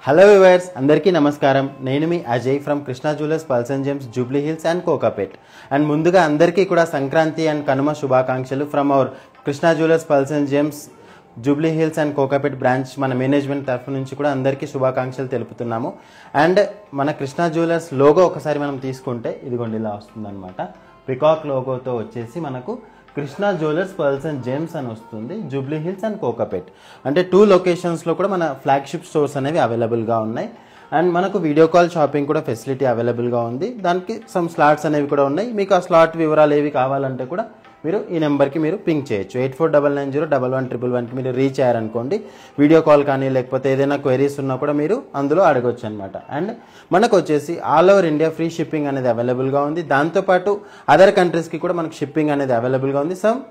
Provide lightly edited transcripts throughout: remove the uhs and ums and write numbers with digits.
Hello viewers, అందరికీ నమస్కారం. నేను మీ Ajay from Krishna Jewellers Pearls and Gems, Jubilee Hills and Kokapet. And ముందుగా అందరికీ కూడా సంక్రాంతి అండ్ కనుమ శుభాకాంక్షలు from our Krishna Jewellers Pearls and Gems, Jubilee Hills and Kokapet branch మన మేనేజ్మెంట్ తరఫు నుంచి కూడా అందరికీ శుభాకాంక్షలు తెలుపుతున్నాము. అండ్ మన కృష్ణా జ్యువెలర్స్ లోగో ఒకసారి మనం తీసుకుంటే ఇదిగోండి ఇలా వస్తుందన్నమాట. పికాక్ లోగోతో వచ్చేసి మనకు Krishna jewellers pearls and gems అని వస్తుంది, జూబ్లీ హిల్స్ అండ్ కోకాపేట్. అంటే 2 లొకేషన్స్లో కూడా మన ఫ్లాగ్షిప్ స్టోర్స్ అనేవి అవైలబుల్గా ఉన్నాయి. అండ్ మనకు వీడియో కాల్ షాపింగ్ కూడా ఫెసిలిటీ అవైలబుల్గా ఉంది. దానికి సమ్ స్లాట్స్ అనేవి కూడా ఉన్నాయి. మీకు ఆ స్లాట్ వివరాలు ఏవి కావాలంటే కూడా మీరు ఈ నెంబర్కి మీరు పింక్ చేయొచ్చు. 8499011111కి మీరు రీచ్ అయ్యారనుకోండి, వీడియో కాల్ కానీ లేకపోతే ఏదైనా క్వైరీస్ ఉన్నా కూడా మీరు అందులో అడగొచ్చు అనమాట. అండ్ మనకు వచ్చేసి all over India free shipping అనేది అవైలబుల్గా ఉంది. దాంతోపాటు అదర్ కంట్రీస్కి కూడా మనకు షిప్పింగ్ అనేది అవైలబుల్గా ఉంది. సమ్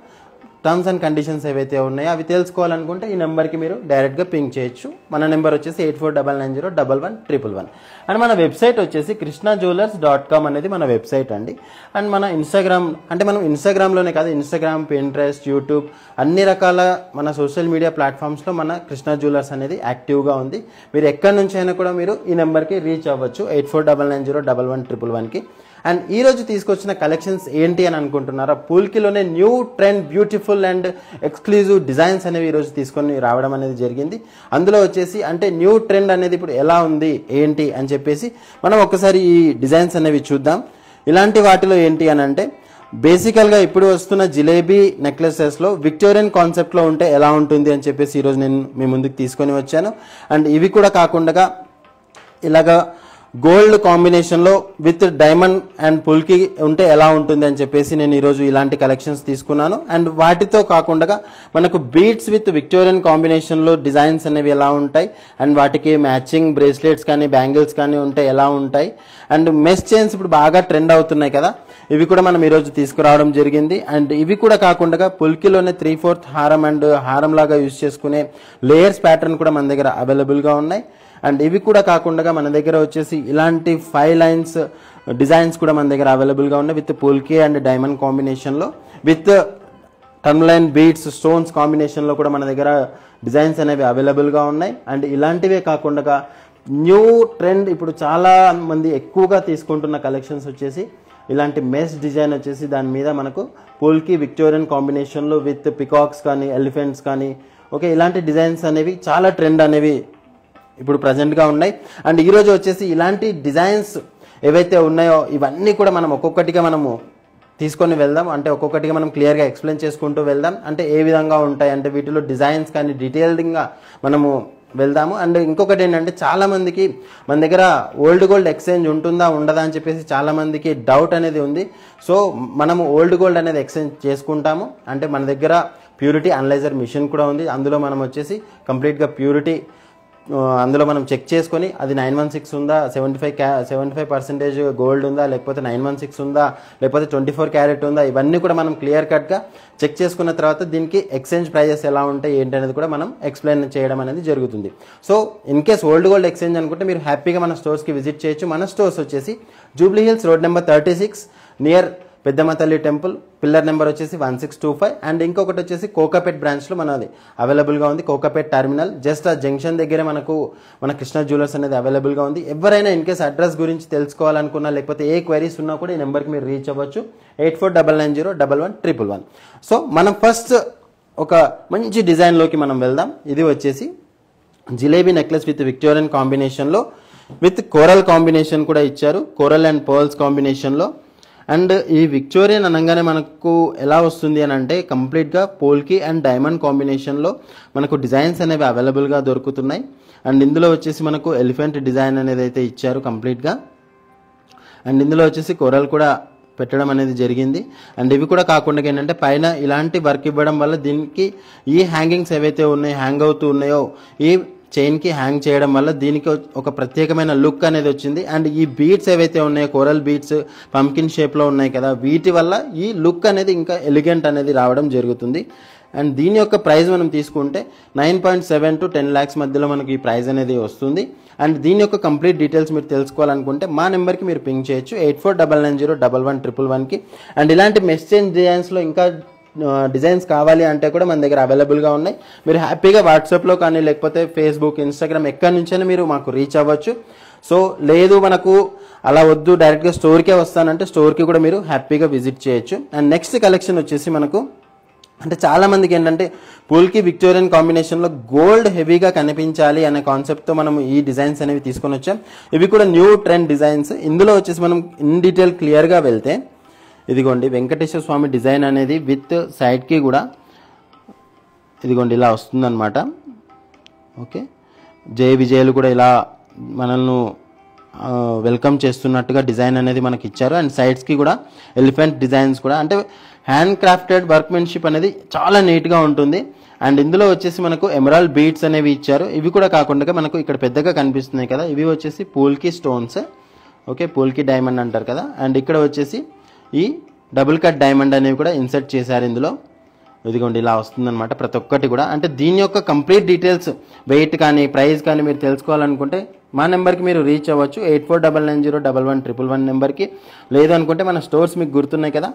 టర్మ్స్ అండ్ కండిషన్స్ ఏవైతే ఉన్నాయో అవి తెలుసుకోవాలనుకుంటే ఈ నెంబర్కి మీరు డైరెక్ట్గా పింక్ చేయొచ్చు. మన నెంబర్ వచ్చేసి 8499011111. అండ్ మన వెబ్సైట్ వచ్చేసి krishnajewelers.com అనేది మన వెబ్సైట్ అండి. అండ్ మన ఇన్స్టాగ్రామ్, అంటే మనం ఇన్స్టాగ్రామ్లోనే కాదు, ఇన్స్టాగ్రామ్, పింట్రెస్ట్, యూట్యూబ్ అన్ని రకాల మన సోషల్ మీడియా ప్లాట్ఫామ్స్లో మన కృష్ణా జ్యువెలర్స్ అనేది యాక్టివ్గా ఉంది. మీరు ఎక్కడి నుంచి అయినా కూడా మీరు ఈ నెంబర్కి రీచ్ అవ్వచ్చు, 8499011111కి. అండ్ ఈరోజు తీసుకొచ్చిన కలెక్షన్స్ ఏంటి అని అనుకుంటున్నారా? పూల్కిలోనే new trend, beautiful and exclusive designs అనేవి ఈరోజు తీసుకొని రావడం అనేది జరిగింది. అందులో వచ్చేసి అంటే న్యూ ట్రెండ్ అనేది ఇప్పుడు ఎలా ఉంది ఏంటి అని చెప్పేసి మనం ఒకసారి ఈ డిజైన్స్ అనేవి చూద్దాం. ఇలాంటి వాటిలో ఏంటి అని అంటే బేసికల్గా ఇప్పుడు వస్తున్న జిలేబీ నెక్లెసెస్లో విక్టోరియన్ కాన్సెప్ట్లో ఉంటే ఎలా ఉంటుంది అని చెప్పేసి ఈరోజు నేను మీ ముందుకు తీసుకొని వచ్చాను. అండ్ ఇవి కూడా కాకుండా ఇలాగా గోల్డ్ కాంబినేషన్లో విత్ డైమండ్ అండ్ పుల్కి ఉంటే ఎలా ఉంటుంది అని చెప్పేసి నేను ఈరోజు ఇలాంటి కలెక్షన్స్ తీసుకున్నాను. అండ్ వాటితో కాకుండా మనకు బీడ్స్ విత్ విక్టోరియన్ కాంబినేషన్లో డిజైన్స్ అనేవి ఎలా ఉంటాయి, అండ్ వాటికి మ్యాచింగ్ బ్రేస్లెట్స్ కానీ బ్యాంగిల్స్ కానీ ఉంటే ఎలా ఉంటాయి, అండ్ మెష్ చైన్స్ ఇప్పుడు బాగా ట్రెండ్ అవుతున్నాయి కదా, ఇవి కూడా మనం ఈరోజు తీసుకురావడం జరిగింది. అండ్ ఇవి కూడా కాకుండా పుల్కిలోనే 3/4 హారం అండ్ హారం లాగా యూజ్ చేసుకునే లేయర్స్ ప్యాటర్న్ కూడా మన దగ్గర అవైలబుల్గా ఉన్నాయి. అండ్ ఇవి కూడా కాకుండా మన దగ్గర వచ్చేసి ఇలాంటి 5 లైన్స్ డిజైన్స్ కూడా మన దగ్గర అవైలబుల్గా ఉన్నాయి విత్ పుల్కి అండ్ డైమండ్ కాంబినేషన్లో, విత్ టర్మ్లైన్ బీడ్స్ స్టోన్స్ కాంబినేషన్లో కూడా మన దగ్గర డిజైన్స్ అనేవి అవైలబుల్గా ఉన్నాయి. అండ్ ఇలాంటివే కాకుండా న్యూ ట్రెండ్ ఇప్పుడు చాలా మంది ఎక్కువగా తీసుకుంటున్న కలెక్షన్స్ వచ్చేసి ఇలాంటి మెష్ డిజైన్ వచ్చేసి దాని మీద మనకు పుల్కి విక్టోరియన్ కాంబినేషన్లో విత్ పికాక్స్ కానీ ఎలిఫెంట్స్ కానీ ఓకే, ఇలాంటి డిజైన్స్ అనేవి చాలా ట్రెండ్ అనేవి ఇప్పుడు ప్రజెంట్గా ఉన్నాయి. అండ్ ఈరోజు వచ్చేసి ఇలాంటి డిజైన్స్ ఏవైతే ఉన్నాయో ఇవన్నీ కూడా మనం ఒక్కొక్కటిగా మనము తీసుకొని వెళ్దాం. అంటే ఒక్కొక్కటిగా మనం క్లియర్గా ఎక్స్ప్లెయిన్ చేసుకుంటూ వెళ్దాం. అంటే ఏ విధంగా ఉంటాయి అంటే వీటిలో డిజైన్స్ కానీ డీటెయిల్డ్గా మనము వెళ్దాము. అండ్ ఇంకొకటి ఏంటంటే చాలామందికి మన దగ్గర ఓల్డ్ గోల్డ్ ఎక్స్చేంజ్ ఉంటుందా ఉండదా అని చెప్పేసి చాలామందికి డౌట్ అనేది ఉంది. సో మనము ఓల్డ్ గోల్డ్ అనేది ఎక్స్చేంజ్ చేసుకుంటాము. అంటే మన దగ్గర ప్యూరిటీ అనలైజర్ మిషన్ కూడా ఉంది. అందులో మనం వచ్చేసి కంప్లీట్గా ప్యూరిటీ అందులో మనం చెక్ చేసుకొని అది 916 ఉందా, 75% గోల్డ్ ఉందా, లేకపోతే 916 ఉందా, లేకపోతే 24 క్యారెట్ ఉందా, ఇవన్నీ కూడా మనం క్లియర్ కట్గా చెక్ చేసుకున్న తర్వాత దీనికి ఎక్స్చేంజ్ ప్రైజెస్ ఎలా ఉంటాయి ఏంటి అనేది కూడా మనం ఎక్స్ప్లెయిన్ చేయడం అనేది జరుగుతుంది. So in case old gold exchange అనుకుంటే మీరు హ్యాపీగా మన స్టోర్స్కి విజిట్ చేయొచ్చు. మన స్టోర్స్ వచ్చేసి Jubilee hills road number 36 near పెద్దమ్మ తల్లి టెంపుల్, పిల్లర్ నెంబర్ వచ్చేసి 1625. అండ్ ఇంకొకటి వచ్చేసి కోకాపేట్ బ్రాంచ్లో మనది అవైలబుల్గా ఉంది. కోకాపేట్ టర్మినల్ జస్ట్ ఆ జంక్షన్ దగ్గరే మనకు మన కృష్ణా జ్యువెలర్స్ అనేది అవైలబుల్గా ఉంది. ఎవరైనా ఇన్ కేస్ అడ్రస్ గురించి తెలుసుకోవాలనుకున్నా లేకపోతే ఏ క్వైరీస్ ఉన్నా కూడా ఈ నెంబర్కి మీరు రీచ్ అవ్వచ్చు, 8499011111. సో మనం ఫస్ట్ ఒక మంచి డిజైన్లోకి మనం వెళ్దాం. ఇది వచ్చేసి జిలేబీ నెక్లెస్ విత్ విక్టోరియన్ కాంబినేషన్లో విత్ కోరల్ కాంబినేషన్ కూడా ఇచ్చారు, కోరల్ అండ్ పర్ల్స్ కాంబినేషన్లో. అండ్ ఈ విక్టోరియన్ అనగానే మనకు ఎలా వస్తుంది అని అంటే కంప్లీట్గా పోల్కి అండ్ డైమండ్ కాంబినేషన్లో మనకు డిజైన్స్ అనేవి అవైలబుల్గా దొరుకుతున్నాయి. అండ్ ఇందులో వచ్చేసి మనకు ఎలిఫెంట్ డిజైన్ అనేది అయితే ఇచ్చారు కంప్లీట్గా. అండ్ ఇందులో వచ్చేసి కొరల్ కూడా పెట్టడం అనేది జరిగింది. అండ్ ఇవి కూడా కాకుండా ఏంటంటే పైన ఇలాంటి వర్క్ ఇవ్వడం వల్ల దీనికి ఈ హ్యాంగింగ్స్ ఏవైతే ఉన్నాయో హ్యాంగ్ అవుతూ ఉన్నాయో ఈ చైన్కి హ్యాంగ్ చేయడం వల్ల దీనికి ఒక ప్రత్యేకమైన లుక్ అనేది వచ్చింది. అండ్ ఈ బీడ్స్ ఏవైతే ఉన్నాయో కోరల్ బీడ్స్ పంకిన్ షేప్లో ఉన్నాయి కదా, వీటి వల్ల ఈ లుక్ అనేది ఇంకా ఎలిగెంట్ అనేది రావడం జరుగుతుంది. అండ్ దీని యొక్క ప్రైస్ మనం తీసుకుంటే 9.7 to 10 lakhs మధ్యలో మనకి ఈ ప్రైస్ అనేది వస్తుంది. అండ్ దీని యొక్క కంప్లీట్ డీటెయిల్స్ మీరు తెలుసుకోవాలనుకుంటే మా నెంబర్కి మీరు పింక్ చేయొచ్చు, 8499011111కి. అండ్ ఇలాంటి మెష్ చైన్ డిజైన్స్లో ఇంకా డిజైన్స్ కావాలి అంటే కూడా మన దగ్గర అవైలబుల్గా ఉన్నాయి. మీరు హ్యాపీగా వాట్సాప్లో కానీ లేకపోతే ఫేస్బుక్, ఇన్స్టాగ్రామ్ ఎక్కడి నుంచైనా మీరు మాకు రీచ్ అవ్వచ్చు. సో లేదు మనకు అలా వద్దు డైరెక్ట్గా స్టోర్కే వస్తానంటే స్టోర్కి కూడా మీరు హ్యాపీగా విజిట్ చేయొచ్చు. అండ్ నెక్స్ట్ కలెక్షన్ వచ్చేసి మనకు అంటే చాలా మందికి ఏంటంటే పూల్కి విక్టోరియన్ కాంబినేషన్లో గోల్డ్ హెవీగా కనిపించాలి అనే కాన్సెప్ట్తో మనం ఈ డిజైన్స్ అనేవి తీసుకొని వచ్చాం. ఇవి కూడా న్యూ ట్రెండ్ డిజైన్స్. ఇందులో వచ్చేసి మనం ఇన్ డీటెయిల్ క్లియర్గా వెళ్తే ఇదిగోండి వెంకటేశ్వర స్వామి డిజైన్ అనేది విత్ సైడ్కి కూడా ఇదిగోండి ఇలా వస్తుందన్నమాట. ఓకే, జయ విజయలు కూడా ఇలా మనల్ని వెల్కమ్ చేస్తున్నట్టుగా డిజైన్ అనేది మనకి ఇచ్చారు. అండ్ సైడ్స్కి కూడా ఎలిఫెంట్ డిజైన్స్ కూడా అంటే హ్యాండ్ క్రాఫ్టెడ్ వర్క్మెన్షిప్ అనేది చాలా నీట్గా ఉంటుంది. అండ్ ఇందులో వచ్చేసి మనకు ఎమరాల్డ్ బీడ్స్ అనేవి ఇచ్చారు. ఇవి కూడా కాకుండా మనకు ఇక్కడ పెద్దగా కనిపిస్తున్నాయి కదా, ఇవి వచ్చేసి పూల్కి స్టోన్స్. ఓకే, పూల్కి డైమండ్ అంటారు కదా. అండ్ ఇక్కడ వచ్చేసి ఈ డబుల్ కట్ డైమండ్ అనేవి కూడా ఇన్సర్ట్ చేశారు ఇందులో. ఇదిగోండి ఇలా వస్తుందన్నమాట ప్రతి ఒక్కటి కూడా. అంటే దీని యొక్క కంప్లీట్ డీటెయిల్స్, వెయిట్ కానీ ప్రైస్ కానీ మీరు తెలుసుకోవాలనుకుంటే మా నెంబర్కి మీరు రీచ్ అవ్వచ్చు. 8499011111 నెంబర్కి. లేదు అనుకుంటే మన స్టోర్స్ మీకు గుర్తున్నాయి కదా,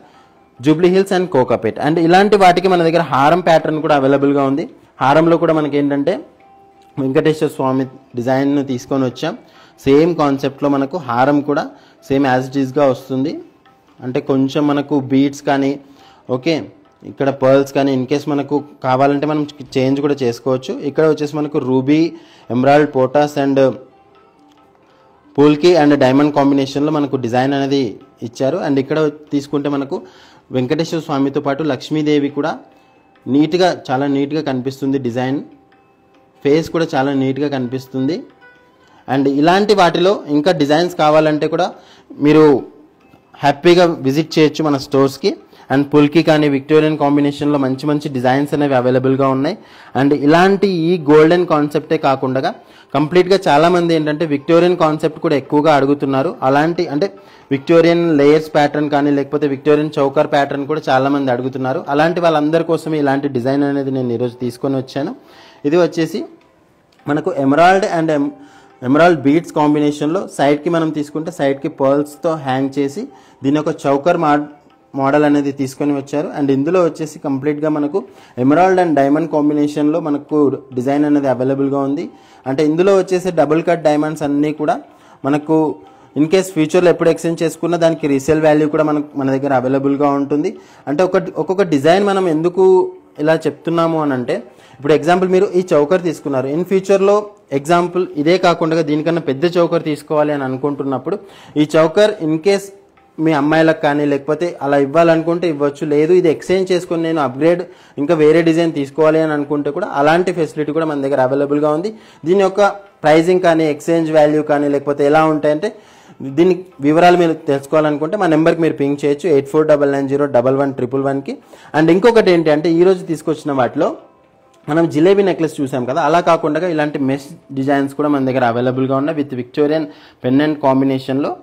Jubilee Hills and Kokapet. And ఇలాంటి వాటికి మన దగ్గర హారం ప్యాటర్న్ కూడా అవైలబుల్గా ఉంది. హారంలో కూడా మనకి ఏంటంటే వెంకటేశ్వర స్వామి డిజైన్ను తీసుకొని వచ్చాం. సేమ్ కాన్సెప్ట్లో మనకు హారం కూడా సేమ్ యాజ్ ఇట్ ఈస్గా వస్తుంది. అంటే కొంచెం మనకు బీడ్స్ కానీ ఓకే ఇక్కడ పర్ల్స్ కానీ ఇన్ కేస్ మనకు కావాలంటే మనం చేంజ్ కూడా చేసుకోవచ్చు. ఇక్కడ వచ్చేసి మనకు రూబీ, ఎమరాల్డ్, పోటాస్ అండ్ పూల్కి అండ్ డైమండ్ కాంబినేషన్లో మనకు డిజైన్ అనేది ఇచ్చారు. అండ్ ఇక్కడ తీసుకుంటే మనకు వెంకటేశ్వర స్వామితో పాటు లక్ష్మీదేవి కూడా నీట్గా చాలా నీట్గా కనిపిస్తుంది. డిజైన్ ఫేస్ కూడా చాలా నీట్గా కనిపిస్తుంది. అండ్ ఇలాంటి వాటిలో ఇంకా డిజైన్స్ కావాలంటే కూడా మీరు హ్యాపీగా విజిట్ చేయొచ్చు మన స్టోర్స్కి. అండ్ పుల్కి కానీ విక్టోరియన్ కాంబినేషన్లో మంచి మంచి డిజైన్స్ అనేవి అవైలబుల్గా ఉన్నాయి. అండ్ ఇలాంటి ఈ గోల్డెన్ కాన్సెప్టే కాకుండా కంప్లీట్గా చాలామంది ఏంటంటే విక్టోరియన్ కాన్సెప్ట్ కూడా ఎక్కువగా అడుగుతున్నారు. అలాంటి అంటే విక్టోరియన్ లేయర్స్ ప్యాటర్న్ కానీ లేకపోతే విక్టోరియన్ చౌకర్ ప్యాటర్న్ కూడా చాలామంది అడుగుతున్నారు. అలాంటి వాళ్ళందరి కోసమే ఇలాంటి డిజైన్ అనేది నేను ఈరోజు తీసుకొని వచ్చాను. ఇది వచ్చేసి మనకు ఎమరాల్డ్ అండ్ ఎమరాల్డ్ బీడ్స్ కాంబినేషన్లో సైడ్కి మనం తీసుకుంటే సైడ్కి పర్ల్స్తో హ్యాంగ్ చేసి దీని ఒక చౌకర్ మోడల్ అనేది తీసుకొని వచ్చారు. అండ్ ఇందులో వచ్చేసి కంప్లీట్గా మనకు ఎమరాల్డ్ అండ్ డైమండ్ కాంబినేషన్లో మనకు డిజైన్ అనేది అవైలబుల్గా ఉంది. అంటే ఇందులో వచ్చేసి డబుల్ కట్ డైమండ్స్ అన్నీ కూడా మనకు ఇన్ కేస్ ఫ్యూచర్లో ఎప్పుడు ఎక్స్చేంజ్ చేసుకున్నా దానికి రీసేల్ వాల్యూ కూడా మన దగ్గర అవైలబుల్గా ఉంటుంది. అంటే ఒక్కొక్క డిజైన్ మనం ఎందుకు ఇలా చెప్తున్నాము అని అంటే ఇప్పుడు ఎగ్జాంపుల్ మీరు ఈ చౌకర్ తీసుకున్నారు, ఇన్ ఫ్యూచర్లో ఎగ్జాంపుల్ ఇదే కాకుండా దీనికన్నా పెద్ద చౌకర్ తీసుకోవాలి అని అనుకుంటున్నప్పుడు ఈ చౌకర్ ఇన్ కేస్ మీ అమ్మాయిలకు కానీ లేకపోతే అలా ఇవ్వాలనుకుంటే ఇవ్వచ్చు. లేదు ఇది ఎక్స్చేంజ్ చేసుకొని నేను అప్గ్రేడ్ ఇంకా వేరే డిజైన్ తీసుకోవాలి అని అనుకుంటే కూడా అలాంటి ఫెసిలిటీ కూడా మన దగ్గర అవైలబుల్గా ఉంది. దీని యొక్క ప్రైజింగ్ కానీ ఎక్స్చేంజ్ వాల్యూ కానీ లేకపోతే ఎలా ఉంటాయంటే దీని వివరాలు మీరు తెలుసుకోవాలనుకుంటే మా నెంబర్కి మీరు పింక్ చేయొచ్చు 8499011111కి. అండ్ ఇంకొకటి ఏంటి అంటే ఈరోజు తీసుకొచ్చిన వాటిలో మనం జిలేబీ నెక్లెస్ చూసాం కదా, అలా కాకుండా ఇలాంటి మెష్ డిజైన్స్ కూడా మన దగ్గర అవైలబుల్గా ఉన్నాయి విత్ విక్టోరియన్ పెండెంట్ కాంబినేషన్లో.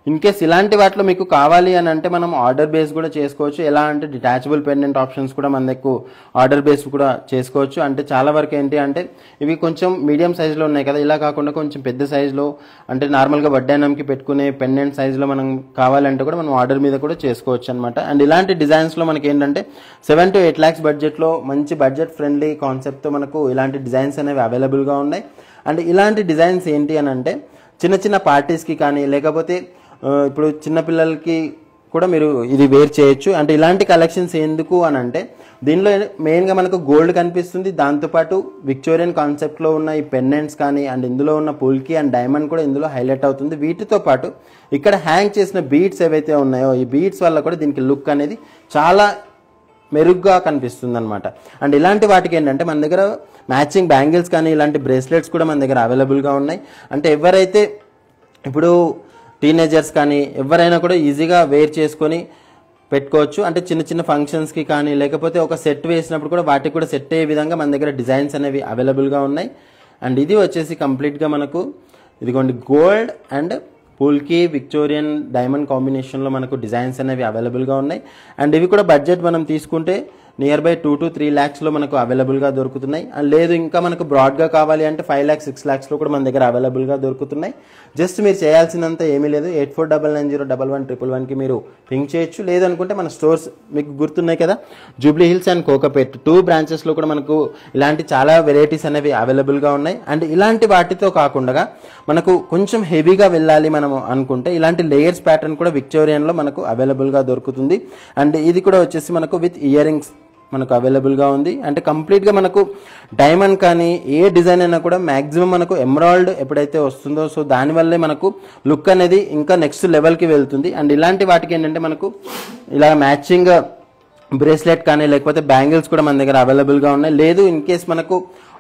ఇన్ కేస్ ఇలాంటి వాటిలో మీకు కావాలి అని అంటే మనం ఆర్డర్ బేస్ కూడా చేసుకోవచ్చు. ఎలా అంటే డిటాచబుల్ పెండెంట్ ఆప్షన్స్ కూడా మన దగ్గర ఆర్డర్ బేస్ కూడా చేసుకోవచ్చు. అంటే చాలా వరకు ఏంటి అంటే ఇవి కొంచెం మీడియం సైజులో ఉన్నాయి కదా, ఇలా కాకుండా కొంచెం పెద్ద సైజులో అంటే నార్మల్గా వడ్డానంకి పెట్టుకునే పెండెంట్ సైజులో మనం కావాలంటే కూడా మనం ఆర్డర్ మీద కూడా చేసుకోవచ్చు అనమాట. అండ్ ఇలాంటి డిజైన్స్లో మనకి ఏంటంటే 7 to 8 lakhs బడ్జెట్లో మంచి బడ్జెట్ ఫ్రెండ్లీ కాన్సెప్ట్తో మనకు ఇలాంటి డిజైన్స్ అనేవి అవైలబుల్గా ఉన్నాయి. అండ్ ఇలాంటి డిజైన్స్ ఏంటి అని అంటే చిన్న చిన్న పార్టీస్కి కానీ లేకపోతే ఇప్పుడు చిన్నపిల్లలకి కూడా మీరు ఇది వేర్ చేయొచ్చు. అంటే ఇలాంటి కలెక్షన్స్ ఎందుకు అని అంటే దీనిలో మెయిన్గా మనకు గోల్డ్ కనిపిస్తుంది, దాంతోపాటు విక్టోరియన్ కాన్సెప్ట్లో ఉన్న ఈ పెండెంట్స్ కానీ అండ్ ఇందులో ఉన్న పుల్కి అండ్ డైమండ్ కూడా ఇందులో హైలైట్ అవుతుంది. వీటితో పాటు ఇక్కడ హ్యాంగ్ చేసిన బీడ్స్ ఏవైతే ఉన్నాయో ఈ బీడ్స్ వల్ల కూడా దీనికి లుక్ అనేది చాలా మెరుగ్గా కనిపిస్తుంది అనమాట. అండ్ ఇలాంటి వాటికి ఏంటంటే మన దగ్గర మ్యాచింగ్ బ్యాంగిల్స్ కానీ ఇలాంటి బ్రేస్లెట్స్ కూడా మన దగ్గర అవైలబుల్గా ఉన్నాయి. అంటే ఎవరైతే ఇప్పుడు టీనేజర్స్ కానీ ఎవరైనా కూడా ఈజీగా వేర్ చేసుకొని పెట్టుకోవచ్చు. అంటే చిన్న చిన్న ఫంక్షన్స్కి కానీ లేకపోతే ఒక సెట్ వేసినప్పుడు కూడా వాటికి కూడా సెట్ అయ్యే విధంగా మన దగ్గర డిజైన్స్ అనేవి అవైలబుల్గా ఉన్నాయి. అండ్ ఇది వచ్చేసి కంప్లీట్గా మనకు ఇదిగోండి గోల్డ్ అండ్ పూల్కి విక్టోరియన్ డైమండ్ కాంబినేషన్లో మనకు డిజైన్స్ అనేవి అవైలబుల్గా ఉన్నాయి. అండ్ ఇవి కూడా బడ్జెట్ మనం తీసుకుంటే నియర్ బై 2 to 3 lakhsలో మనకు అవైలబుల్గా దొరుకుతున్నాయి. అండ్ లేదు ఇంకా మనకు బ్రాడ్గా కావాలి అంటే 5 lakhs 6 lakhsలో కూడా మన దగ్గర అవైలబుల్గా దొరుకుతున్నాయి. జస్ట్ మీరు చేయాల్సినంత ఏమీ లేదు, 84990111కి మీరు పింక్ చేయొచ్చు. లేదనుకుంటే మన స్టోర్స్ మీకు గుర్తున్నాయి కదా, జూబ్లీ హిల్స్ అండ్ కోకాపేట్ 2 బ్రాంచెస్లో కూడా మనకు ఇలాంటి చాలా వెరైటీస్ అనేవి అవైలబుల్గా ఉన్నాయి. అండ్ ఇలాంటి వాటితో కాకుండా మనకు కొంచెం హెవీగా వెళ్ళాలి మనము అనుకుంటే ఇలాంటి లేయర్స్ ప్యాటర్న్ కూడా విక్టోరియన్లో మనకు అవైలబుల్గా దొరుకుతుంది. అండ్ ఇది కూడా వచ్చేసి మనకు విత్ ఇయర్ రింగ్స్ మనకు అవైలబుల్గా ఉంది. అంటే కంప్లీట్గా మనకు డైమండ్ కానీ ఏ డిజైన్ అయినా కూడా మ్యాక్సిమం మనకు ఎమరాల్డ్ ఎప్పుడైతే వస్తుందో సో దానివల్లే మనకు లుక్ అనేది ఇంకా నెక్స్ట్ లెవెల్కి వెళ్తుంది. అండ్ ఇలాంటి వాటికి ఏంటంటే మనకు ఇలా మ్యాచింగ్ బ్రేస్లెట్ కానీ లేకపోతే బ్యాంగిల్స్ కూడా మన దగ్గర అవైలబుల్గా ఉన్నాయి. లేదు ఇన్ కేస్ మనకు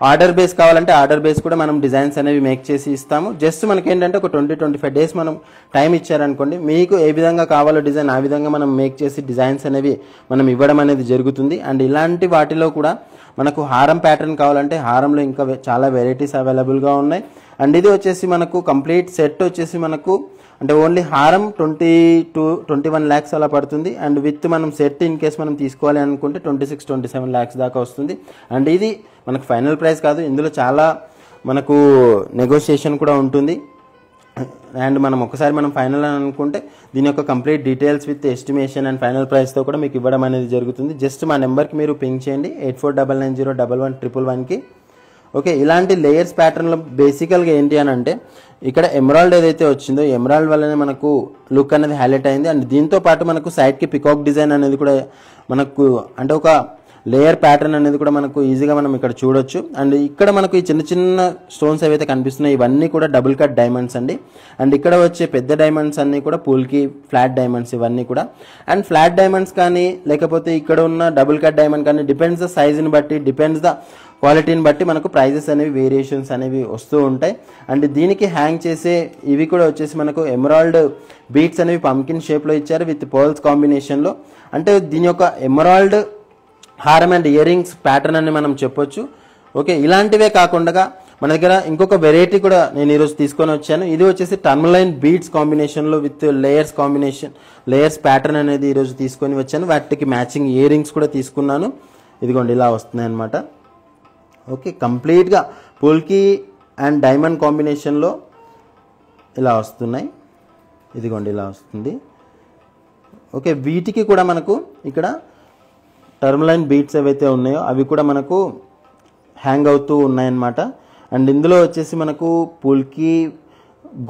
ఆర్డర్ బేస్ కావాలంటే ఆర్డర్ బేస్ కూడా మనం డిజైన్స్ అనేవి మేక్ చేసి ఇస్తాము. జస్ట్ మనకి ఏంటంటే ఒక 20-25 days మనం టైం ఇచ్చారనుకోండి, మీకు ఏ విధంగా కావాలో డిజైన్ ఆ విధంగా మనం మేక్ చేసి డిజైన్స్ అనేవి మనం ఇవ్వడం అనేది జరుగుతుంది. అండ్ ఇలాంటి వాటిలో కూడా మనకు హారం ప్యాటర్న్ కావాలంటే హారంలో ఇంకా చాలా వెరైటీస్ అవైలబుల్గా ఉన్నాయి. అండ్ ఇది వచ్చేసి మనకు కంప్లీట్ సెట్ వచ్చేసి మనకు అంటే ఓన్లీ హారం 20-21 lakhs అలా పడుతుంది. అండ్ విత్ మనం సెట్ ఇన్ కేస్ మనం తీసుకోవాలి అనుకుంటే 26-27 lakhs దాకా వస్తుంది. అండ్ ఇది మనకు ఫైనల్ ప్రైస్ కాదు, ఇందులో చాలా మనకు నెగోషియేషన్ కూడా ఉంటుంది. అండ్ మనం ఒకసారి మనం ఫైనల్ అని అనుకుంటే దీని యొక్క complete details with estimation and final ప్రైస్తో కూడా మీకు ఇవ్వడం అనేది జరుగుతుంది. జస్ట్ మా నెంబర్కి మీరు పింక్ చేయండి 84990111కి. ఓకే, ఇలాంటి లేయర్స్ ప్యాటర్న్లో బేసికల్గా ఏంటి అని అంటే ఇక్కడ ఎమరాల్డ్ ఏదైతే వచ్చిందో ఎమరాల్డ్ వల్లనే మనకు లుక్ అనేది హైలైట్ అయింది. అండ్ దీంతో పాటు మనకు సైడ్కి పికాక్ డిజైన్ అనేది కూడా మనకు అంటే ఒక లేయర్ ప్యాటర్న్ అనేది కూడా మనకు ఈజీగా మనం ఇక్కడ చూడొచ్చు. అండ్ ఇక్కడ మనకు ఈ చిన్న చిన్న స్టోన్స్ ఏవైతే కనిపిస్తున్నాయి ఇవన్నీ కూడా డబుల్ కట్ డైమండ్స్ అండి. అండ్ ఇక్కడ వచ్చే పెద్ద డైమండ్స్ అన్నీ కూడా పూల్కి ఫ్లాట్ డైమండ్స్ ఇవన్నీ కూడా. అండ్ ఫ్లాట్ డైమండ్స్ కానీ లేకపోతే ఇక్కడ ఉన్న డబుల్ కట్ డైమండ్ కానీ డిపెండ్స్ ద సైజుని బట్టి డిపెండ్స్ ద క్వాలిటీని బట్టి మనకు ప్రైజెస్ అనేవి వేరియేషన్స్ అనేవి వస్తూ ఉంటాయి. అండ్ దీనికి హ్యాంగ్ చేసే ఇవి కూడా వచ్చేసి మనకు ఎమరాల్డ్ బీట్స్ అనేవి పంకిన్ షేప్లో ఇచ్చారు విత్ పర్ల్స్ కాంబినేషన్లో. అంటే దీని యొక్క ఎమరాల్డ్ హారం అండ్ ఇయర్ రింగ్స్ ప్యాటర్న్ అని మనం చెప్పొచ్చు. ఓకే, ఇలాంటివే కాకుండా మన దగ్గర ఇంకొక వెరైటీ కూడా నేను ఈరోజు తీసుకొని వచ్చాను. ఇది వచ్చేసి టర్మలైన్ బీడ్స్ కాంబినేషన్లో విత్ లేయర్స్ ప్యాటర్న్ అనేది ఈరోజు తీసుకొని వచ్చాను. వాటికి మ్యాచింగ్ ఇయర్ రింగ్స్ కూడా తీసుకున్నాను. ఇదిగోండి ఇలా వస్తున్నాయి అన్నమాట. ఓకే, కంప్లీట్గా పోల్కి అండ్ డైమండ్ కాంబినేషన్లో ఇలా వస్తున్నాయి. ఇదిగోండి ఇలా వస్తుంది. ఓకే, వీటికి కూడా మనకు ఇక్కడ టర్మలైన్ బీట్స్ ఏవైతే ఉన్నాయో అవి కూడా మనకు హ్యాంగ్ అవుతూ ఉన్నాయన్నమాట. అండ్ ఇందులో వచ్చేసి మనకు పూల్కి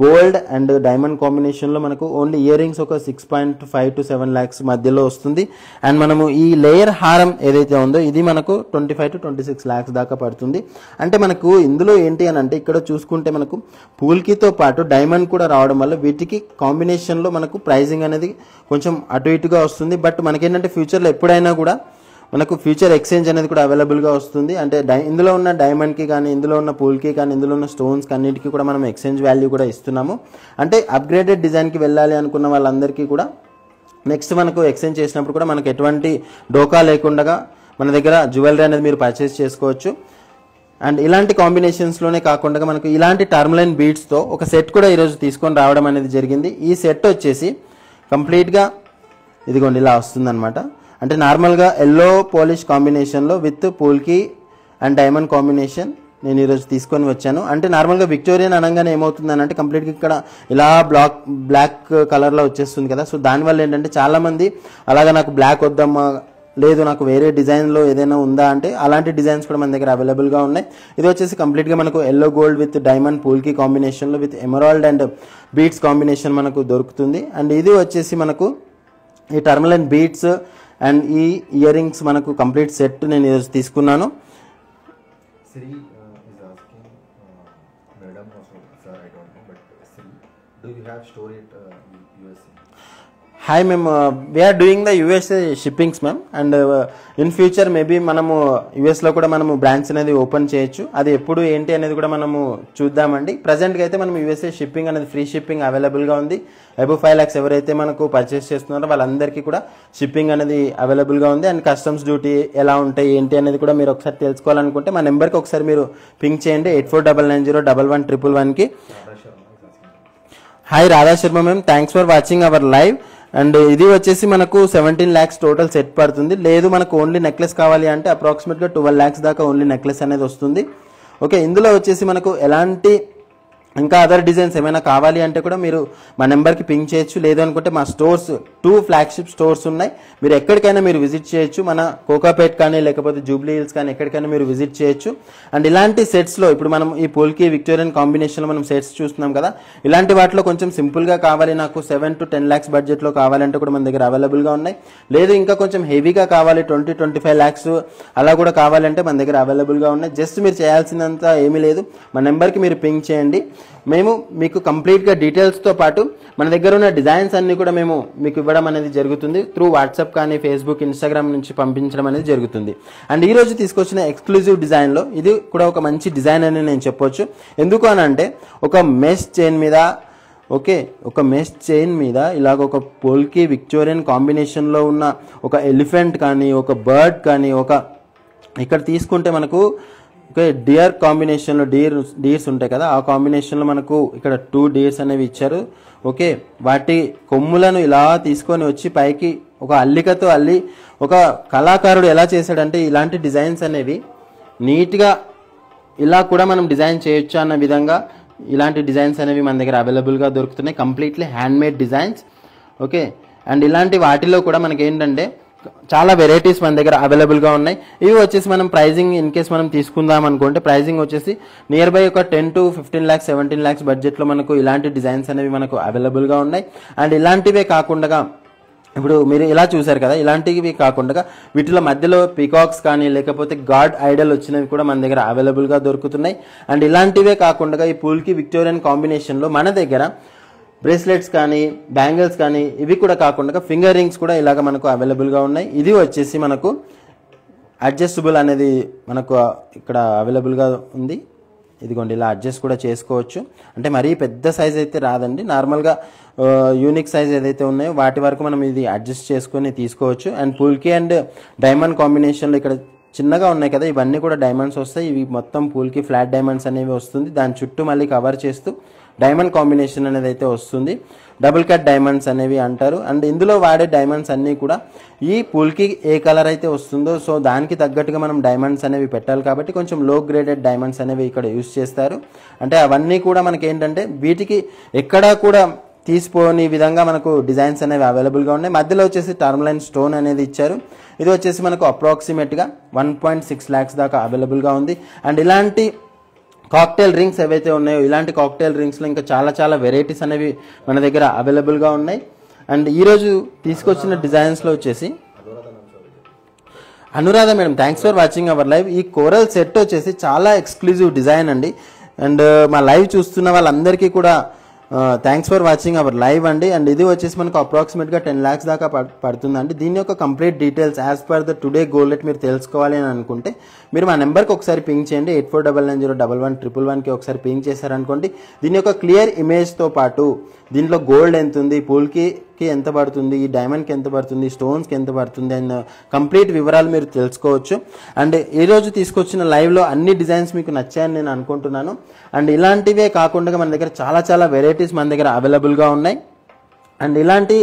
గోల్డ్ అండ్ డైమండ్ కాంబినేషన్లో మనకు ఓన్లీ ఇయర్ రింగ్స్ ఒక 6.5 to 7 lakhs మధ్యలో వస్తుంది. అండ్ మనము ఈ లేయర్ హారం ఏదైతే ఉందో ఇది మనకు 25 to 26 lakhs దాకా పడుతుంది. అంటే మనకు ఇందులో ఏంటి అని అంటే ఇక్కడ చూసుకుంటే మనకు పూల్కితో పాటు డైమండ్ కూడా రావడం వల్ల వీటికి కాంబినేషన్లో మనకు ప్రైజింగ్ అనేది కొంచెం అటు ఇటుగా వస్తుంది. బట్ మనకేంటంటే ఫ్యూచర్లో ఎప్పుడైనా కూడా మనకు ఫ్యూచర్ ఎక్స్చేంజ్ అనేది కూడా అవైలబుల్గా వస్తుంది. అంటే ఇందులో ఉన్న డైమండ్కి కానీ ఇందులో ఉన్న పూల్కి కానీ ఇందులో ఉన్న స్టోన్స్కి అన్నిటికీ కూడా మనం ఎక్స్చేంజ్ వాల్యూ కూడా ఇస్తున్నాము. అంటే అప్గ్రేడెడ్ డిజైన్కి వెళ్ళాలి అనుకున్న వాళ్ళందరికీ కూడా నెక్స్ట్ మనకు ఎక్స్చేంజ్ చేసినప్పుడు కూడా మనకు ఎటువంటి డోకా లేకుండా మన దగ్గర జ్యువెలరీ అనేది మీరు పర్చేస్ చేసుకోవచ్చు. అండ్ ఇలాంటి కాంబినేషన్స్లోనే కాకుండా మనకు ఇలాంటి టర్మలైన్ బీడ్స్తో ఒక సెట్ కూడా ఈరోజు తీసుకొని రావడం అనేది జరిగింది. ఈ సెట్ వచ్చేసి కంప్లీట్గా ఇదిగోండి ఇలా వస్తుందన్నమాట. అంటే నార్మల్గా ఎల్లో పాలిష్ కాంబినేషన్లో విత్ పూల్కి అండ్ డైమండ్ కాంబినేషన్ నేను ఈరోజు తీసుకొని వచ్చాను. అంటే నార్మల్గా విక్టోరియన్ అనగానే ఏమవుతుందని అంటే కంప్లీట్గా ఇక్కడ ఇలా బ్లాక్ కలర్లో వచ్చేస్తుంది కదా. సో దానివల్ల ఏంటంటే చాలామంది అలాగా నాకు బ్లాక్ వద్దమ్మా, లేదు నాకు వేరే డిజైన్లో ఏదైనా ఉందా అంటే అలాంటి డిజైన్స్ కూడా మన దగ్గర అవైలబుల్గా ఉన్నాయి. ఇది వచ్చేసి కంప్లీట్గా మనకు ఎల్లో గోల్డ్ విత్ డైమండ్ పూల్కి కాంబినేషన్లో with emerald and beads combination మనకు దొరుకుతుంది. అండ్ ఇది వచ్చేసి మనకు ఈ టర్మలైన్ బీట్స్ అండ్ ఈ ఇయర్ రింగ్స్ మనకు కంప్లీట్ సెట్ నేను ఈరోజు తీసుకున్నాను. Hi ma'am, we are doing the USA shippings ma'am. And in future maybe మనము యూఎస్లో కూడా మనము బ్రాంచ్ అనేది ఓపెన్ చేయొచ్చు. అది ఎప్పుడు ఏంటి అనేది కూడా మనము చూద్దామండి. ప్రజెంట్గా అయితే మనం యూఎస్ఏ షిప్పింగ్ అనేది ఫ్రీ షిప్పింగ్ అవైలబుల్గా ఉంది. అబోవ్ 5 lakhs ఎవరైతే మనకు పర్చేస్ చేస్తున్నారో వాళ్ళందరికీ కూడా షిప్పింగ్ అనేది అవైలబుల్గా ఉంది. అండ్ కస్టమ్స్ డ్యూటీ ఎలా ఉంటాయి ఏంటి అనేది కూడా మీరు ఒకసారి తెలుసుకోవాలనుకుంటే మా నెంబర్కి ఒకసారి మీరు పింక్ చేయండి 84990111కి. Hi Radha Sharma ma'am, thanks for watching our live. And ఇది వచ్చేసి మనకు 17 lakhs టోటల్ సెట్ పడుతుంది. లేదు మనకు ఓన్లీ నెక్లెస్ కావాలి అంటే అప్రాక్సిమేట్గా 12 lakhs దాకా ఓన్లీ నెక్లెస్ అనేది వస్తుంది. ఓకే, ఇందులో వచ్చేసి మనకు ఎలాంటి ఇంకా అదర్ డిజైన్స్ ఏమైనా కావాలి అంటే కూడా మీరు మా నెంబర్కి పింక్ చేయొచ్చు. లేదు అనుకుంటే మా స్టోర్స్ 2 ఫ్లాగ్షిప్ స్టోర్స్ ఉన్నాయి, మీరు ఎక్కడికైనా మీరు విజిట్ చేయొచ్చు. మన కోకాపేట్ కానీ లేకపోతే జూబ్లీ హిల్స్ కానీ ఎక్కడికైనా మీరు విజిట్ చేయొచ్చు. అండ్ ఇలాంటి సెట్స్లో ఇప్పుడు మనం ఈ పోల్కి విక్టోరియన్ కాంబినేషన్లో మనం సెట్స్ చూస్తున్నాం కదా, ఇలాంటి వాటిలో కొంచెం సింపుల్గా కావాలి నాకు 7 to 10 lakhs బడ్జెట్లో కావాలంటే కూడా మన దగ్గర అవైలబుల్గా ఉన్నాయి. లేదు ఇంకా కొంచెం హెవీగా కావాలి 20-25 lakhs అలా కూడా కావాలంటే మన దగ్గర అవైలబుల్గా ఉన్నాయి. జస్ట్ మీరు చేయాల్సినంత ఏమీ లేదు, మా నెంబర్కి మీరు పింక్ చేయండి. మేము మీకు కంప్లీట్గా డీటెయిల్స్తో పాటు మన దగ్గర ఉన్న డిజైన్స్ అన్ని కూడా మేము మీకు ఇవ్వడం అనేది జరుగుతుంది. త్రూ వాట్సాప్ కానీ ఫేస్బుక్ ఇన్స్టాగ్రామ్ నుంచి పంపించడం అనేది జరుగుతుంది. అండ్ ఈరోజు తీసుకొచ్చిన ఎక్స్క్లూజివ్ డిజైన్లో ఇది కూడా ఒక మంచి డిజైన్ అని నేను చెప్పొచ్చు. ఎందుకు అని అంటే ఒక మెష్ చైన్ మీద ఒక మెష్ చైన్ మీద ఇలాగ ఒక పోల్కి విక్టోరియన్ కాంబినేషన్లో ఉన్న ఒక ఎలిఫెంట్ కానీ ఒక బర్డ్ కానీ ఇక్కడ తీసుకుంటే మనకు డియర్ కాంబినేషన్లో డీర్స్ ఉంటాయి కదా, ఆ కాంబినేషన్లో మనకు ఇక్కడ 2 డీర్స్ అనేవి ఇచ్చారు. ఓకే, వాటి కొమ్ములను ఇలా తీసుకొని వచ్చి పైకి ఒక అల్లికతో అల్లి ఒక కళాకారుడు ఎలా చేశాడంటే ఇలాంటి డిజైన్స్ అనేవి నీట్గా ఇలా కూడా మనం డిజైన్ చేయొచ్చు అన్న విధంగా ఇలాంటి డిజైన్స్ అనేవి మన దగ్గర అవైలబుల్గా దొరుకుతున్నాయి. Completely handmade designs. Okay, and ఇలాంటి వాటిలో కూడా మనకి ఏంటంటే చాలా వెరైటీస్ మన దగ్గర అవైలబుల్గా ఉన్నాయి. ఇవి వచ్చేసి మనం ప్రైజింగ్ ఇన్ కేస్ మనం తీసుకుందాం అనుకుంటే ప్రైజింగ్ వచ్చేసి నియర్ బై ఒక 10 to 15 lakhs 17 lakhs బడ్జెట్లో మనకు ఇలాంటి డిజైన్స్ అనేవి మనకు అవైలబుల్గా ఉన్నాయి. అండ్ ఇలాంటివే కాకుండా ఇప్పుడు మీరు ఇలా చూసారు కదా, ఇలాంటివి కాకుండా వీటిలో మధ్యలో పీకాక్స్ కానీ లేకపోతే గాడ్ ఐడల్ వచ్చినవి కూడా మన దగ్గర అవైలబుల్గా దొరుకుతున్నాయి. అండ్ ఇలాంటివే కాకుండా ఈ పూల్కి విక్టోరియన్ కాంబినేషన్లో మన దగ్గర బ్రేస్లెట్స్ కానీ బ్యాంగిల్స్ కానీ ఇవి కూడా కాకుండా ఫింగర్ రింగ్స్ కూడా ఇలాగ మనకు అవైలబుల్గా ఉన్నాయి. ఇది వచ్చేసి మనకు అడ్జస్టబుల్ అనేది మనకు ఇక్కడ అవైలబుల్గా ఉంది. ఇదిగోండి, ఇలా అడ్జస్ట్ కూడా చేసుకోవచ్చు. అంటే మరీ పెద్ద సైజ్ అయితే రాదండి, నార్మల్గా యూనిక్ సైజ్ ఏదైతే ఉన్నాయో వాటి వరకు మనం ఇది అడ్జస్ట్ చేసుకొని తీసుకోవచ్చు. అండ్ పూల్కి అండ్ డైమండ్ కాంబినేషన్లో ఇక్కడ చిన్నగా ఉన్నాయి కదా, ఇవన్నీ కూడా డైమండ్స్ వస్తాయి. ఇవి మొత్తం పూల్కి ఫ్లాట్ డైమండ్స్ అనేవి వస్తుంది. దాని చుట్టూ మళ్ళీ కవర్ చేస్తూ డైమండ్ కాంబినేషన్ అనేది అయితే వస్తుంది. డబుల్ కట్ డైమండ్స్ అనేవి అంటారు. అండ్ ఇందులో వాడే డైమండ్స్ అన్నీ కూడా ఈ పూల్కి ఏ కలర్ అయితే వస్తుందో సో దానికి తగ్గట్టుగా మనం డైమండ్స్ అనేవి పెట్టాలి కాబట్టి కొంచెం లో గ్రేడెడ్ డైమండ్స్ అనేవి ఇక్కడ యూస్ చేస్తారు. అంటే అవన్నీ కూడా మనకి ఏంటంటే వీటికి ఎక్కడా కూడా తీసిపోని విధంగా మనకు డిజైన్స్ అనేవి అవైలబుల్గా ఉన్నాయి. మధ్యలో వచ్చేసి టర్మ్లైన్ స్టోన్ అనేది ఇచ్చారు. ఇది వచ్చేసి మనకు అప్రాక్సిమేట్గా 1.6 lakhs దాకా అవైలబుల్గా ఉంది. అండ్ ఇలాంటి కాక్టైల్ రింగ్స్ ఏవైతే ఉన్నాయో ఇలాంటి కాక్టైల్ రింగ్స్లో ఇంకా చాలా వెరైటీస్ అనేవి మన దగ్గర అవైలబుల్గా ఉన్నాయి. అండ్ ఈరోజు తీసుకొచ్చిన డిజైన్స్లో వచ్చేసి Anuradha madam, thanks for watching our live. ఈ కోరల్ సెట్ వచ్చేసి చాలా ఎక్స్క్లూజివ్ డిజైన్ అండి. అండ్ మా లైవ్ చూస్తున్న వాళ్ళందరికీ కూడా thanks for watching our live అండి. అండ్ ఇది వచ్చేసి మనకు అప్రాక్సిమేట్గా 10 lakhs దాకా పడుతుందండి. దీని యొక్క complete details as per the today gold rate మీరు తెలుసుకోవాలి అని అనుకుంటే మీరు మా నెంబర్కి ఒకసారి పింక్ చేయండి. 8499011111కి ఒకసారి పింక్ చేశారనుకోండి, దీని యొక్క క్లియర్ ఇమేజ్తో పాటు దీంట్లో గోల్డ్ ఎంత ఉంది, పూల్కి ఎంత పడుతుంది, ఈ డైమండ్కి ఎంత పడుతుంది, స్టోన్స్కి ఎంత పడుతుంది అండ్ కంప్లీట్ వివరాలు మీరు తెలుసుకోవచ్చు. అండ్ ఈరోజు తీసుకొచ్చిన లైవ్లో అన్ని డిజైన్స్ మీకు నచ్చాయని నేను అనుకుంటున్నాను. అండ్ ఇలాంటివే కాకుండా మన దగ్గర చాలా వెరైటీస్ మన దగ్గర అవైలబుల్గా ఉన్నాయి. అండ్ ఇలాంటి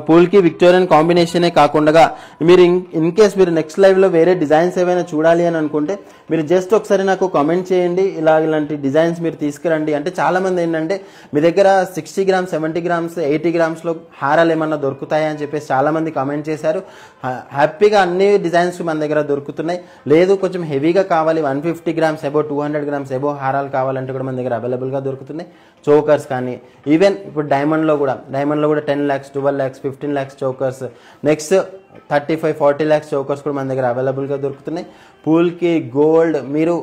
పూల్కి విక్టోరియన్ కాంబినేషనే కాకుండా మీరు ఇన్ కేస్ మీరు నెక్స్ట్ లైవ్లో వేరే డిజైన్స్ ఏమైనా చూడాలి అని అనుకుంటే మీరు జస్ట్ ఒకసారి నాకు కామెంట్ చేయండి, ఇలాంటి డిజైన్స్ మీరు తీసుకురండి. అంటే చాలామంది ఏంటంటే మీ దగ్గర 60 grams 70 grams 80 gramsలో హారాలు ఏమన్నా దొరుకుతాయా అని చెప్పేసి చాలామంది కామెంట్ చేశారు. హ్యాపీగా అన్ని డిజైన్స్ మన దగ్గర దొరుకుతున్నాయి. లేదు కొంచెం హెవీగా కావాలి 150 grams అబో 200 grams అబో హారాలు కావాలంటే కూడా మన దగ్గర అవైలబుల్గా దొరుకుతున్నాయి. చోకర్స్ కానీ ఈవెన్ ఇప్పుడు డైమండ్లో కూడా 10 lakhs 12 lakhs 15 lakhs chokers, next 35-40 lakhs chokers కూడా మన దగ్గర అవైలబుల్గా దొరుకుతున్నాయి. పూల్కి గోల్డ్ మీరు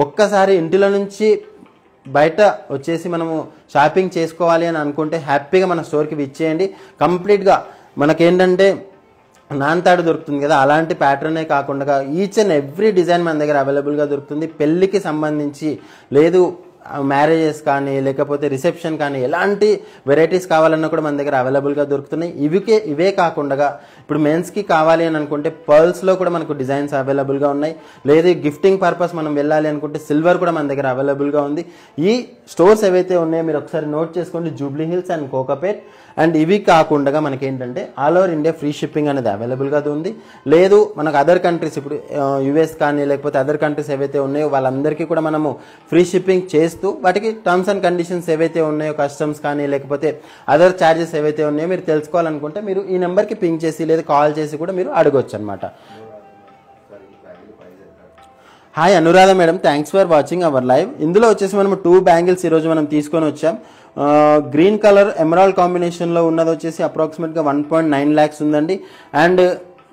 ఒక్కసారి ఇంటిలో నుంచి బయట వచ్చేసి మనము షాపింగ్ చేసుకోవాలి అని అనుకుంటే హ్యాపీగా మన స్టోర్కి విచ్చేయండి. కంప్లీట్గా మనకేంటంటే నాన్తాడు దొరుకుతుంది కదా, అలాంటి ప్యాటర్నే కాకుండా ఈచ్ అండ్ ఎవ్రీ డిజైన్ మన దగ్గర అవైలబుల్గా దొరుకుతుంది. పెళ్ళికి సంబంధించి లేదు మ్యారేజెస్ కానీ లేకపోతే రిసెప్షన్ కానీ ఎలాంటి వెరైటీస్ కావాలన్నా కూడా మన దగ్గర అవైలబుల్గా దొరుకుతున్నాయి. ఇవే కాకుండా ఇప్పుడు మెన్స్కి కావాలి అని అనుకుంటే పర్ల్స్లో కూడా మనకు డిజైన్స్ అవైలబుల్గా ఉన్నాయి. లేదు గిఫ్టింగ్ పర్పస్ మనం వెళ్ళాలి అనుకుంటే సిల్వర్ కూడా మన దగ్గర అవైలబుల్గా ఉంది. ఈ స్టోర్స్ ఏవైతే ఉన్నాయో మీరు ఒకసారి నోట్ చేసుకోండి, Jubilee Hills and Kokapet. And ఇవి కాకుండా మనకి ఏంటంటే all over India free shipping అనేది అవైలబుల్గా ఉంది. లేదు మనకు అదర్ కంట్రీస్ ఇప్పుడు యుఎస్ కానీ లేకపోతే అదర్ కంట్రీస్ ఏవైతే ఉన్నాయో వాళ్ళందరికీ కూడా మనము ఫ్రీ షిప్పింగ్ చేస్తూ వాటికి టర్మ్స్ అండ్ కండిషన్స్ ఏవైతే ఉన్నాయో కస్టమ్స్ కానీ లేకపోతే అదర్ ఛార్జెస్ ఏవైతే ఉన్నాయో మీరు తెలుసుకోవాలనుకుంటే మీరు ఈ నెంబర్కి పింక్ చేసి లేదా కాల్ చేసి కూడా మీరు అడగొచ్చు అనమాట. Hi Anuradha madam, thanks for watching our live. ఇందులో వచ్చేసి మనం 2 బ్యాంగిల్స్ ఈరోజు మనం తీసుకొని వచ్చాం. గ్రీన్ కలర్ ఎమరాల్డ్ కాంబినేషన్లో ఉన్నది వచ్చేసి అప్రాక్సిమేట్గా 1.9 lakhs ఉందండి. అండ్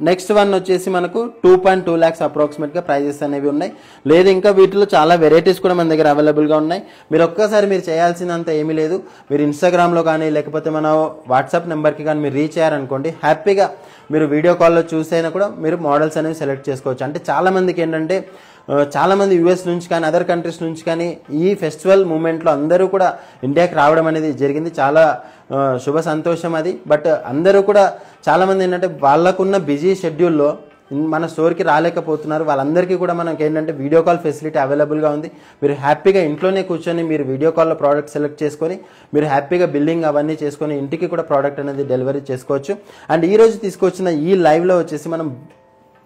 నెక్స్ట్ వన్ వచ్చేసి మనకు 2.2 lakhs అప్రాక్సిమేట్గా ప్రైజెస్ అనేవి ఉన్నాయి. లేదు ఇంకా వీటిలో చాలా వెరైటీస్ కూడా మన దగ్గర అవైలబుల్గా ఉన్నాయి. మీరు ఒక్కసారి మీరు చేయాల్సినంత ఏమీ లేదు, మీరు ఇన్స్టాగ్రామ్లో కానీ లేకపోతే మన వాట్సాప్ నెంబర్కి కానీ మీరు రీచ్ అయ్యారనుకోండి, హ్యాపీగా మీరు వీడియో కాల్లో చూసైనా కూడా మీరు మోడల్స్ అనేవి సెలెక్ట్ చేసుకోవచ్చు. అంటే చాలామందికి ఏంటంటే చాలామంది యూఎస్ నుంచి కానీ అదర్ కంట్రీస్ నుంచి కానీ ఈ ఫెస్టివల్ మూమెంట్లో అందరూ కూడా ఇండియాకి రావడం అనేది జరిగింది. చాలా శుభ సంతోషం అది. బట్ అందరూ కూడా చాలామంది ఏంటంటే వాళ్ళకున్న బిజీ షెడ్యూల్లో మన స్టోర్కి రాలేకపోతున్నారు. వాళ్ళందరికీ కూడా మనకి ఏంటంటే వీడియో కాల్ ఫెసిలిటీ అవైలబుల్గా ఉంది. మీరు హ్యాపీగా ఇంట్లోనే కూర్చొని మీరు వీడియో కాల్లో ప్రోడక్ట్ సెలెక్ట్ చేసుకొని మీరు హ్యాపీగా బిల్లింగ్ అవన్నీ చేసుకొని ఇంటికి కూడా ప్రోడక్ట్ అనేది డెలివరీ చేసుకోవచ్చు. అండ్ ఈరోజు తీసుకొచ్చిన ఈ లైవ్లో వచ్చేసి మనం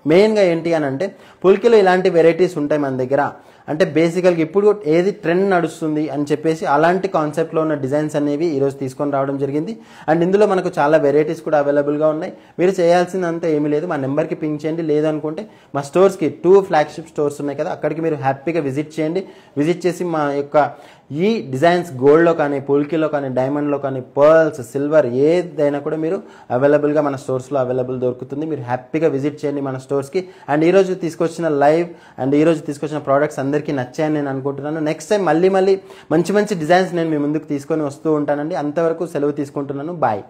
మెయిన్గా ఏంటి అని అంటే పుల్కిలో ఇలాంటి వెరైటీస్ ఉంటాయి మన దగ్గర. అంటే బేసికల్గా ఇప్పుడు ఏది ట్రెండ్ నడుస్తుంది అని చెప్పేసి అలాంటి కాన్సెప్ట్లో ఉన్న డిజైన్స్ అనేవి ఈరోజు తీసుకొని రావడం జరిగింది. అండ్ ఇందులో మనకు చాలా వెరైటీస్ కూడా అవైలబుల్గా ఉన్నాయి. మీరు చేయాల్సిందంతా ఏమీ లేదు, మా నెంబర్కి పింక్ చేయండి. లేదనుకుంటే మా స్టోర్స్కి 2 ఫ్లాగ్షిప్ స్టోర్స్ ఉన్నాయి కదా, అక్కడికి మీరు హ్యాపీగా విజిట్ చేయండి. విజిట్ చేసి మా యొక్క ఈ డిజైన్స్ గోల్డ్లో కానీ పుల్కిలో కానీ డైమండ్లో కానీ పర్ల్స్ సిల్వర్ ఏదైనా కూడా మీరు అవైలబుల్గా మన స్టోర్స్లో అవైలబుల్ దొరుకుతుంది. మీరు హ్యాపీగా విజిట్ చేయండి మన స్టోర్స్కి. అండ్ ఈరోజు తీసుకొచ్చిన లైవ్ అండ్ ఈరోజు తీసుకొచ్చిన ప్రోడక్ట్స్ అందరికీ నచ్చాయని నేను అనుకుంటున్నాను. నెక్స్ట్ టైం మళ్ళీ మంచి డిజైన్స్ నేను మీ ముందుకు తీసుకొని వస్తూ ఉంటానండి. అంతవరకు సెలవు తీసుకుంటున్నాను. బాయ్.